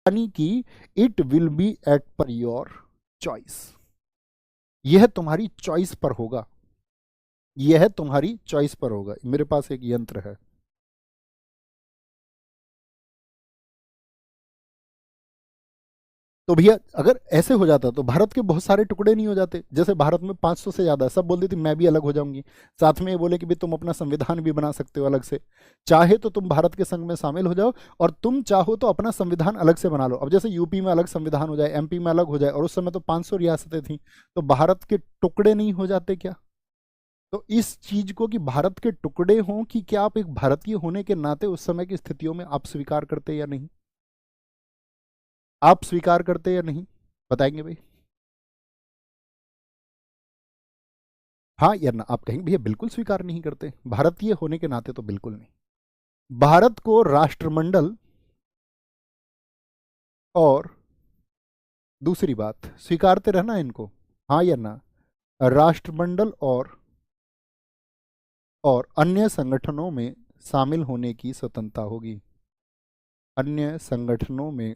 यानी कि it will be at per your choice, यह तुम्हारी चॉइस पर होगा, यह तुम्हारी चॉइस पर होगा। मेरे पास एक यंत्र है, तो भैया अगर ऐसे हो जाता तो भारत के बहुत सारे टुकड़े नहीं हो जाते। जैसे भारत में 500 से ज्यादा, सब बोल देते मैं भी अलग हो जाऊंगी, साथ में ये बोले कि भी तुम अपना संविधान भी बना सकते हो अलग से, चाहे तो तुम भारत के संघ में शामिल हो जाओ, और तुम चाहो तो अपना संविधान अलग से बना लो। अब जैसे यूपी में अलग संविधान हो जाए, एमपी में अलग हो जाए, और उस समय तो 500 रियासतें थी, तो भारत के टुकड़े नहीं हो जाते क्या? तो इस चीज को कि भारत के टुकड़े हों, कि क्या आप एक भारतीय होने के नाते उस समय की स्थितियों में आप स्वीकार करते या नहीं? आप स्वीकार करते या नहीं, बताएंगे भाई? हाँ या ना? आप कहेंगे भैया बिल्कुल स्वीकार नहीं करते, भारतीय होने के नाते तो बिल्कुल नहीं। भारत को राष्ट्रमंडल, और दूसरी बात स्वीकारते रहना इनको, हाँ या ना? राष्ट्रमंडल और अन्य संगठनों में शामिल होने की स्वतंत्रता होगी, अन्य संगठनों में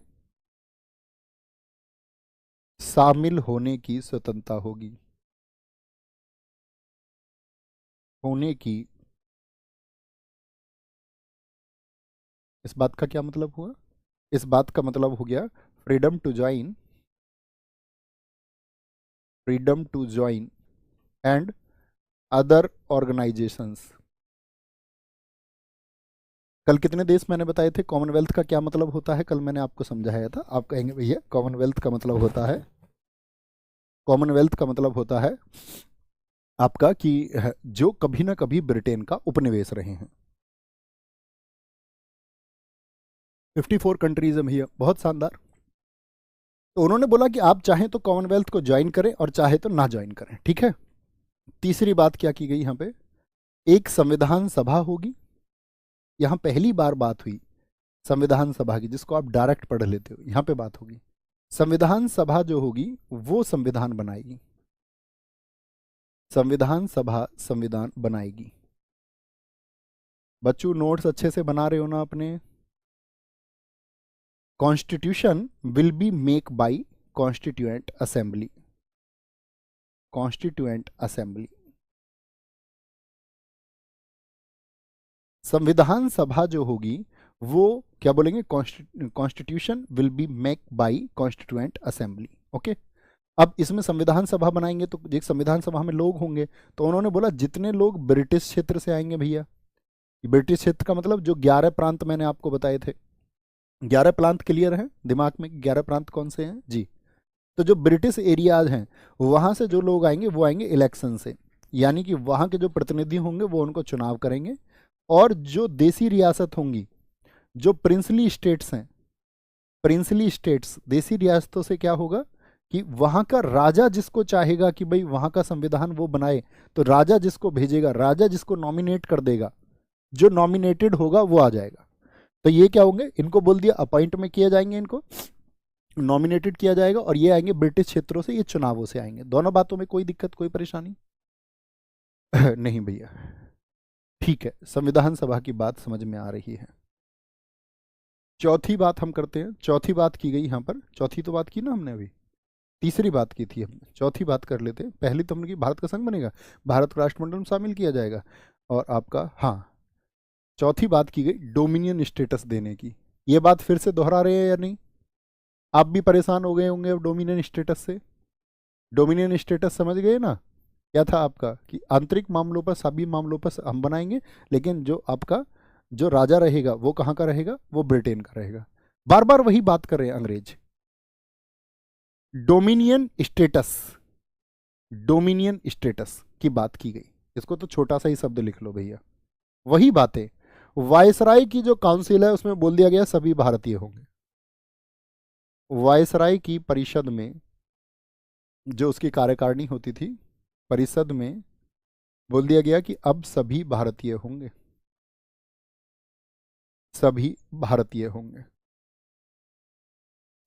शामिल होने की स्वतंत्रता होगी, होने की। इस बात का क्या मतलब हुआ? इस बात का मतलब हो गया freedom to join, freedom to join and other organisations. कल कितने देश मैंने बताए थे? कॉमनवेल्थ का क्या मतलब होता है, कल मैंने आपको समझाया था। आप कहेंगे भैया कॉमनवेल्थ का मतलब होता है, कॉमनवेल्थ का मतलब होता है आपका कि जो कभी ना कभी ब्रिटेन का उपनिवेश रहे हैं। 54 कंट्रीज है भैया, बहुत शानदार। तो उन्होंने बोला कि आप चाहें तो कॉमनवेल्थ को ज्वाइन करें और चाहे तो ना ज्वाइन करें, ठीक है। तीसरी बात क्या की गई यहाँ पे? एक संविधान सभा होगी। यहाँ पहली बार बात हुई संविधान सभा की, जिसको आप डायरेक्ट पढ़ लेते हो, यहाँ पे बात होगी। संविधान सभा जो होगी वो संविधान बनाएगी, संविधान सभा संविधान बनाएगी। बच्चों नोट्स अच्छे से बना रहे हो ना अपने? Constitution will be make by constituent assembly, constituent assembly. संविधान सभा जो होगी वो क्या बोलेंगे? Constitution will be make by constituent assembly, okay. अब इसमें संविधान सभा बनाएंगे तो एक संविधान सभा में लोग होंगे, तो उन्होंने बोला जितने लोग ब्रिटिश क्षेत्र से आएंगे भैया, ब्रिटिश क्षेत्र का मतलब जो 11 प्रांत मैंने आपको बताए थे, 11 प्रांत क्लियर हैं दिमाग में? 11 प्रांत कौन से हैं जी? तो जो ब्रिटिश एरियाज हैं वहां से जो लोग आएंगे वो आएंगे इलेक्शन से, यानी कि वहां के जो प्रतिनिधि होंगे वो उनको चुनाव करेंगे। और जो देसी रियासत होंगी, जो प्रिंसली स्टेट्स हैं, प्रिंसली स्टेट्स देसी रियासतों से क्या होगा कि वहां का राजा जिसको चाहेगा कि भाई वहां का संविधान वो बनाए, तो राजा जिसको भेजेगा, राजा जिसको नॉमिनेट कर देगा, जो नॉमिनेटेड होगा वो आ जाएगा। तो ये क्या होंगे? इनको बोल दिया अपॉइंट में किया जाएंगे, इनको नॉमिनेटेड किया जाएगा, और ये आएंगे ब्रिटिश क्षेत्रों से, ये चुनावों से आएंगे। दोनों बातों में कोई दिक्कत कोई परेशानी नहीं भैया? ठीक है, संविधान सभा की बात समझ में आ रही है। चौथी बात हम करते हैं, चौथी बात की गई यहाँ पर, चौथी तो बात की ना हमने अभी, तीसरी बात की थी हमने, चौथी बात कर लेते हैं। पहली तो हमने की भारत का संघ बनेगा, भारत को राष्ट्रमंडल में शामिल किया जाएगा, और आपका हाँ, चौथी बात की गई डोमिनियन स्टेटस देने की। ये बात फिर से दोहरा रहे हैं या नहीं? आप भी परेशान हो गए होंगे अब डोमिनियन स्टेटस से। डोमिनियन स्टेटस समझ गए ना? क्या था आपका कि आंतरिक मामलों पर, सभी मामलों पर हम बनाएंगे, लेकिन जो आपका जो राजा रहेगा वो कहाँ का रहेगा? वो ब्रिटेन का रहेगा। बार बार वही बात कर रहे हैं अंग्रेज। डोमिनियन स्टेटस, डोमिनियन स्टेटस की बात की गई। इसको तो छोटा सा ही शब्द लिख लो भैया, वही बातें। वायसराय की जो काउंसिल है उसमें बोल दिया गया सभी भारतीय होंगे। वायसराय की परिषद में जो उसकी कार्यकारिणी होती थी, परिषद में बोल दिया गया कि अब सभी भारतीय होंगे, सभी भारतीय होंगे।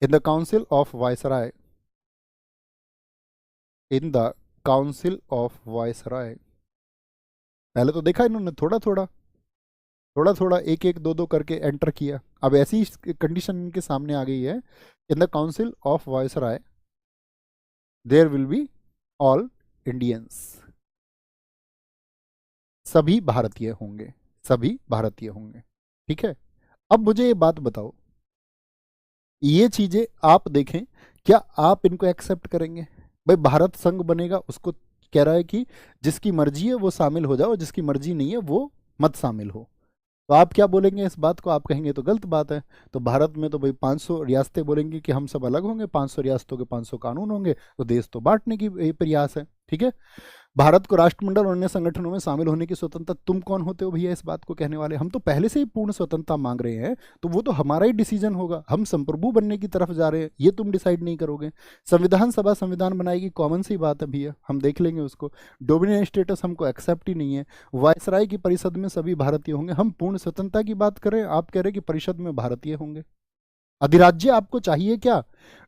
इन the council of viceroy, in the council of viceroy, पहले तो देखा इन्होंने थोड़ा थोड़ा, थोड़ा थोड़ा एक एक दो दो करके एंटर किया। अब ऐसी कंडीशन इनके सामने आ गई है, in the council of viceroy there will be all Indians, सभी भारतीय होंगे, सभी भारतीय होंगे। ठीक है, अब मुझे ये बात बताओ, ये चीजें आप देखें, क्या आप इनको एक्सेप्ट करेंगे? भाई भारत संघ बनेगा, उसको कह रहा है कि जिसकी मर्जी है वो शामिल हो जाओ, जिसकी मर्जी नहीं है वो मत शामिल हो। तो आप क्या बोलेंगे इस बात को? आप कहेंगे तो गलत बात है। तो भारत में तो भाई 500 रियासतें बोलेंगी कि हम सब अलग होंगे, 500 रियासतों के 500 कानून होंगे, तो देश तो बांटने की ये प्रयास है। ठीक है, भारत को राष्ट्रमंडल और अन्य संगठनों में शामिल होने की स्वतंत्रता, तुम कौन होते हो भैया इस बात को कहने वाले? हम तो पहले से ही पूर्ण स्वतंत्रता मांग रहे हैं, तो वो तो हमारा ही डिसीजन होगा, हम संप्रभु बनने की तरफ जा रहे हैं, ये तुम डिसाइड नहीं करोगे। संविधान सभा संविधान बनाएगी, कॉमन सी बात है भैया, हम देख लेंगे उसको। डोमिनियन स्टेटस हमको एक्सेप्ट ही नहीं है। वायसराय की परिषद में सभी भारतीय होंगे, हम पूर्ण स्वतंत्रता की बात करें, आप कह रहे हैं कि परिषद में भारतीय होंगे। अधिराज्य आपको चाहिए क्या?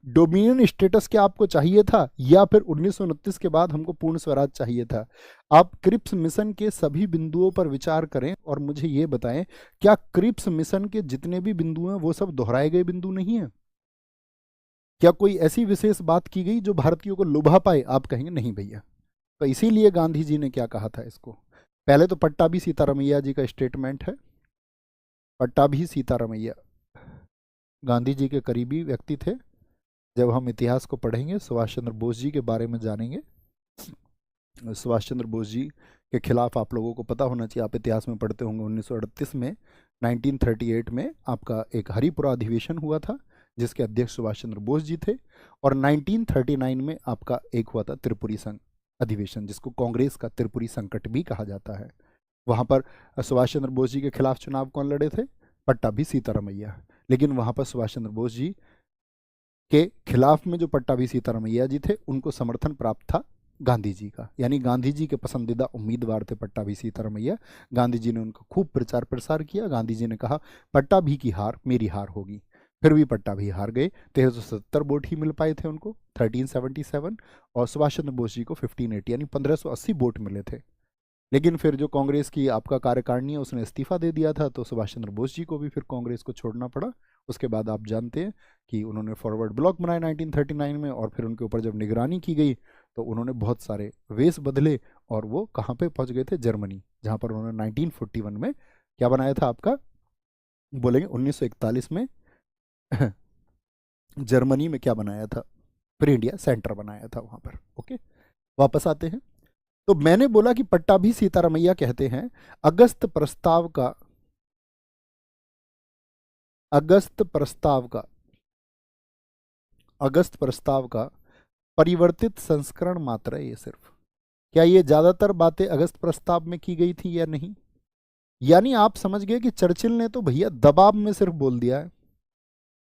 डोमिनियन स्टेटस क्या आपको चाहिए था, या फिर 1929 के बाद हमको पूर्ण स्वराज चाहिए था? आप क्रिप्स मिशन के सभी बिंदुओं पर विचार करें और मुझे ये बताएं, क्या क्रिप्स मिशन के जितने भी बिंदु हैं वो सब दोहराए गए बिंदु नहीं है? क्या कोई ऐसी विशेष बात की गई जो भारतीयों को लुभा पाए? आप कहेंगे नहीं भैया। तो इसीलिए गांधी जी ने क्या कहा था इसको? पहले तो पट्टाभी सीतारमैया जी का स्टेटमेंट है। पट्टाभी सीतारमैया गांधी जी के करीबी व्यक्ति थे। जब हम इतिहास को पढ़ेंगे, सुभाष चंद्र बोस जी के बारे में जानेंगे। सुभाष चंद्र बोस जी के खिलाफ आप लोगों को पता होना चाहिए, आप इतिहास में पढ़ते होंगे, 1938 में 1938 में आपका एक हरिपुरा अधिवेशन हुआ था, जिसके अध्यक्ष सुभाष चंद्र बोस जी थे। और 1939 में आपका एक हुआ था त्रिपुरी संघ अधिवेशन, जिसको कांग्रेस का त्रिपुरी संकट भी कहा जाता है। वहाँ पर सुभाष चंद्र बोस जी के खिलाफ चुनाव कौन लड़े थे? पट्टाभी सीतारमैया। लेकिन वहाँ पर सुभाष चंद्र बोस जी के खिलाफ में जो पट्टाभी सीतारमैया जी थे, उनको समर्थन प्राप्त था गांधी जी का, यानी गांधी जी के पसंदीदा उम्मीदवार थे पट्टाभी सीतारमैया। गांधी जी ने उनका खूब प्रचार प्रसार किया। गांधी जी ने कहा पट्टाभी की हार मेरी हार होगी। फिर भी पट्टाभी हार गए, 1370 वोट ही मिल पाए थे उनको, 1377, और सुभाष चंद्र बोस जी को 1580 यानी 1580 वोट मिले थे। लेकिन फिर जो कांग्रेस की आपका कार्यकारिणी है उसने इस्तीफा दे दिया था, तो सुभाष चंद्र बोस जी को भी फिर कांग्रेस को छोड़ना पड़ा। उसके बाद आप जानते हैं कि उन्होंने फॉरवर्ड ब्लॉक बनाया 1939 में, और फिर उनके ऊपर जब निगरानी की गई तो उन्होंने बहुत सारे वेश बदले, और वो कहाँ पे पहुंच गए थे? जर्मनी, जहाँ पर उन्होंने 1941 में क्या बनाया था आपका, बोलेंगे 1941 में जर्मनी में क्या बनाया था? फ्री इंडिया सेंटर बनाया था वहाँ पर। ओके, वापस आते हैं। तो मैंने बोला कि पट्टाभी सीतारमैया कहते हैं अगस्त प्रस्ताव का, अगस्त प्रस्ताव का, अगस्त प्रस्ताव का परिवर्तित संस्करण मात्र है ये सिर्फ। क्या ये ज्यादातर बातें अगस्त प्रस्ताव में की गई थी या नहीं? यानी आप समझ गए कि चर्चिल ने तो भैया दबाव में सिर्फ बोल दिया है।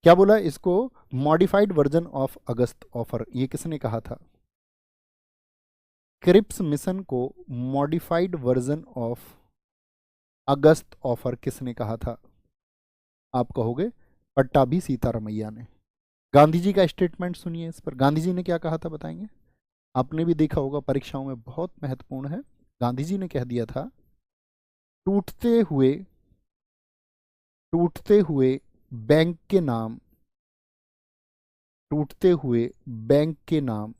क्या बोला इसको? Modified version of August offer. ये किसने कहा था? क्रिप्स मिशन को modified version of August offer किसने कहा था? आप कहोगे पट्टाभी सीतारमैया ने। गांधी जी का स्टेटमेंट सुनिए इस पर। गांधी जी ने क्या कहा था बताएंगे? आपने भी देखा होगा, परीक्षाओं में बहुत महत्वपूर्ण है। गांधी जी ने कह दिया था टूटते हुए, टूटते हुए बैंक के नाम, टूटते हुए बैंक के नाम,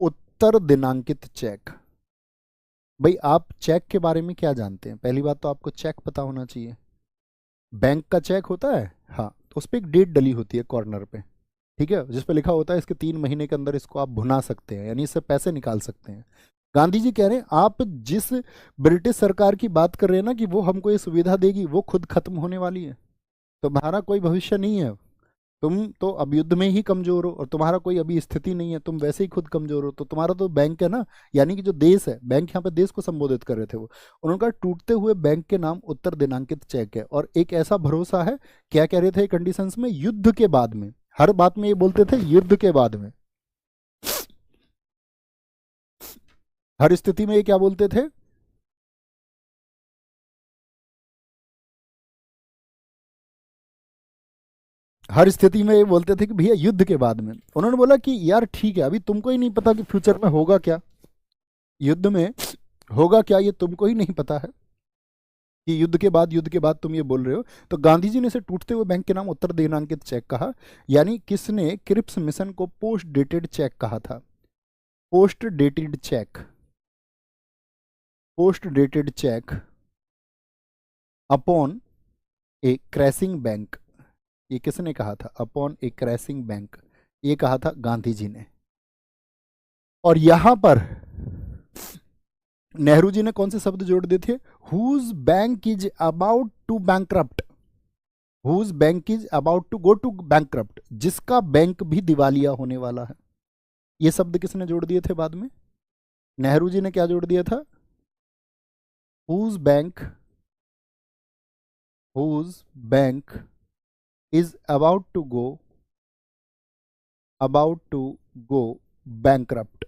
उत्तर दिनांकित चेक। भाई आप चेक के बारे में क्या जानते हैं? पहली बात तो आपको चेक पता होना चाहिए। बैंक का चेक होता है, हाँ, तो उस पर एक डेट डली होती है कॉर्नर पे, ठीक है, जिस पे लिखा होता है इसके 3 महीने के अंदर इसको आप भुना सकते हैं, यानी इससे पैसे निकाल सकते हैं। गांधी जी कह रहे हैं आप जिस ब्रिटिश सरकार की बात कर रहे हैं ना कि वो हमको ये सुविधा देगी, वो खुद खत्म होने वाली है। तुम्हारा कोई भविष्य नहीं है, तुम तो अब युद्ध में ही कमजोर हो, और तुम्हारा कोई अभी स्थिति नहीं है, तुम वैसे ही खुद कमजोर हो। तो तुम्हारा तो बैंक है ना, यानी कि जो देश है, बैंक यहाँ पे देश को संबोधित कर रहे थे वो। उन्होंने कहा टूटते हुए बैंक के नाम उत्तर दिनांकित चेक है, और एक ऐसा भरोसा है। क्या कह रहे थे कंडीशंस में? युद्ध के बाद में, हर बात में ये बोलते थे युद्ध के बाद में, हर स्थिति में ये क्या बोलते थे? हर स्थिति में ये बोलते थे कि भैया युद्ध के बाद में। उन्होंने बोला कि यार ठीक है, अभी तुमको ही नहीं पता कि फ्यूचर में होगा क्या। युद्ध में होगा क्या ये तुमको ही नहीं पता है कि युद्ध के बाद तुम ये बोल रहे हो। तो गांधी जी ने इसे टूटते हुए बैंक के नाम उत्तर दिनांकित चेक कहा। यानी किसने क्रिप्स मिशन को पोस्ट डेटेड चेक कहा था? Post dated cheque, post dated cheque upon a crashing bank, ये किसने कहा था? अपॉन ए क्रैशिंग बैंक, ये कहा था गांधी जी ने। और यहां पर नेहरू जी ने कौन से शब्द जोड़ दिए थे? Whose bank is about to bankrupt, whose bank is about to go to bankrupt, जिसका बैंक भी दिवालिया होने वाला है। ये शब्द किसने जोड़ दिए थे बाद में? नेहरू जी ने क्या जोड़ दिया था? Whose bank, whose bank is about to go bankrupt.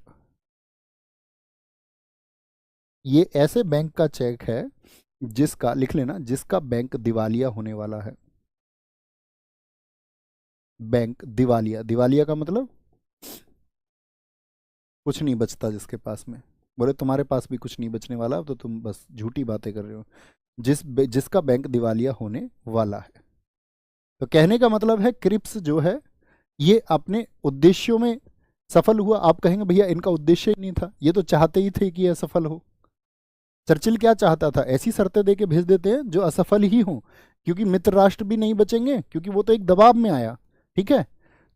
ये ऐसे बैंक का चेक है जिसका, लिख लेना, जिसका बैंक दिवालिया होने वाला है। बैंक दिवालिया, दिवालिया का मतलब कुछ नहीं बचता जिसके पास में। बोले तुम्हारे पास भी कुछ नहीं बचने वाला, तो तुम बस झूठी बातें कर रहे हो। जिसका बैंक दिवालिया होने वाला है। तो कहने का मतलब है क्रिप्स जो है ये अपने उद्देश्यों में सफल हुआ। आप कहेंगे भैया इनका उद्देश्य ही नहीं था, ये तो चाहते ही थे कि यह सफल हो। चर्चिल क्या चाहता था? ऐसी शर्तें दे के भेज देते हैं जो असफल ही हों, क्योंकि मित्र राष्ट्र भी नहीं बचेंगे, क्योंकि वो तो एक दबाव में आया। ठीक है,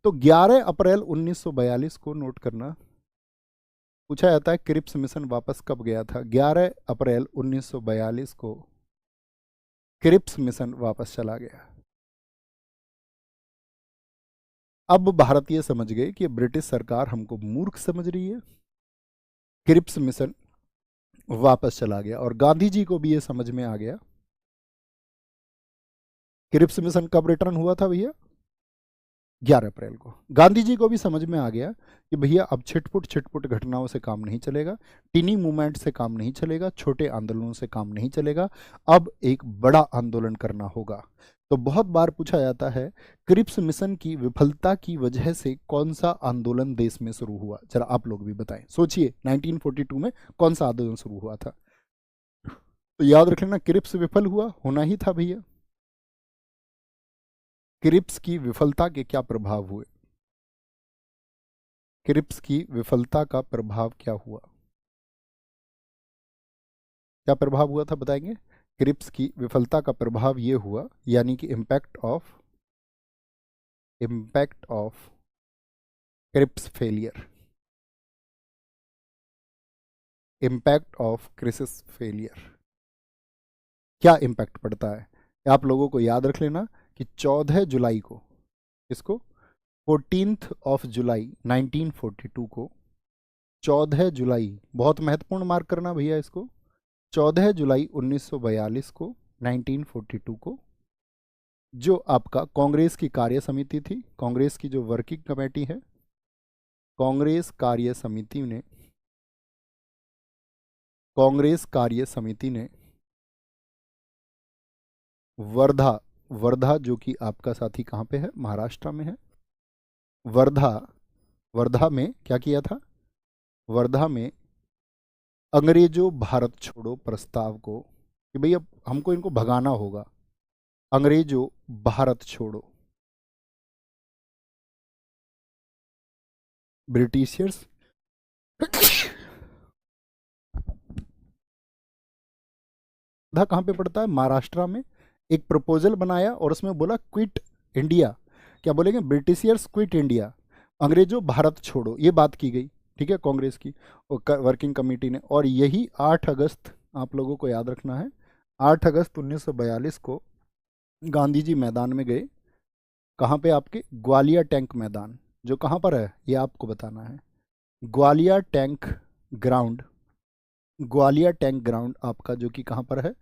तो 11 अप्रैल 1942 को नोट करना, पूछा जाता है क्रिप्स मिशन वापस कब गया था? 11 अप्रैल 1942 को क्रिप्स मिशन वापस चला गया। अब भारतीय समझ गए कि ब्रिटिश सरकार हमको मूर्ख समझ रही है। क्रिप्स मिशन वापस चला गया और गांधी जी को भी ये समझ में आ गया। क्रिप्स मिशन कब रिटर्न हुआ था भैया? 11 अप्रैल को। गांधी जी को भी समझ में आ गया कि भैया अब छिटपुट छिटपुट घटनाओं से काम नहीं चलेगा, टीनी मूवमेंट से काम नहीं चलेगा, छोटे आंदोलनों से काम नहीं चलेगा, अब एक बड़ा आंदोलन करना होगा। तो बहुत बार पूछा जाता है क्रिप्स मिशन की विफलता की वजह से कौन सा आंदोलन देश में शुरू हुआ? जरा आप लोग भी बताएं, सोचिए 1942 में कौन सा आंदोलन शुरू हुआ था? तो याद रख लेना, क्रिप्स विफल हुआ, होना ही था भैया। क्रिप्स की विफलता के क्या प्रभाव हुए? क्रिप्स की विफलता का प्रभाव क्या हुआ? क्या प्रभाव हुआ था बताएंगे? क्रिप्स की विफलता का प्रभाव ये हुआ, यानी कि impact of Cripps failure, impact of crisis failure. क्या इम्पैक्ट पड़ता है? आप लोगों को याद रख लेना कि 14 जुलाई को, इसको 14 जुलाई 1942 को, 14 जुलाई, बहुत महत्वपूर्ण मार्क करना भैया इसको, 14 जुलाई 1942 को, 1942 को, जो आपका कांग्रेस की कार्य समिति थी, कांग्रेस की जो वर्किंग कमेटी है, कांग्रेस कार्य समिति ने वर्धा, वर्धा जो कि आपका साथी कहाँ पे है? महाराष्ट्र में है। वर्धा, वर्धा में क्या किया था? वर्धा में अंग्रेजों भारत छोड़ो प्रस्ताव को, कि भैया हमको इनको भगाना होगा, अंग्रेजों भारत छोड़ो, ब्रिटिशर्स वर्धा कहाँ पे पड़ता है? महाराष्ट्र में। एक प्रपोजल बनाया और उसमें बोला क्विट इंडिया, क्या बोलेंगे? ब्रिटिशियर्स क्विट इंडिया, अंग्रेजों भारत छोड़ो, ये बात की गई। ठीक है, कांग्रेस की वर्किंग कमेटी ने। और यही 8 अगस्त, आप लोगों को याद रखना है, 8 अगस्त 1942 को गांधी जी मैदान में गए। कहाँ पे? आपके ग्वालियर टैंक मैदान, जो कहाँ पर है ये आपको बताना है। Gwalior tank ground, Gwalior tank ground आपका जो कि कहाँ पर है?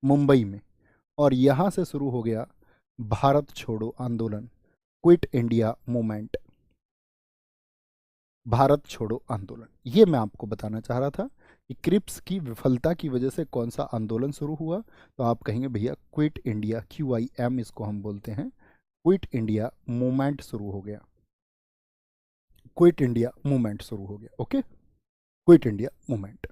मुंबई में। और यहाँ से शुरू हो गया भारत छोड़ो आंदोलन, क्विट इंडिया मूवमेंट, भारत छोड़ो आंदोलन। ये मैं आपको बताना चाह रहा था कि क्रिप्स की विफलता की वजह से कौन सा आंदोलन शुरू हुआ। तो आप कहेंगे भैया क्विट इंडिया, QIM इसको हम बोलते हैं, क्विट इंडिया मूवमेंट शुरू हो गया, क्विट इंडिया मूवमेंट शुरू हो गया। Okay, quit India movement.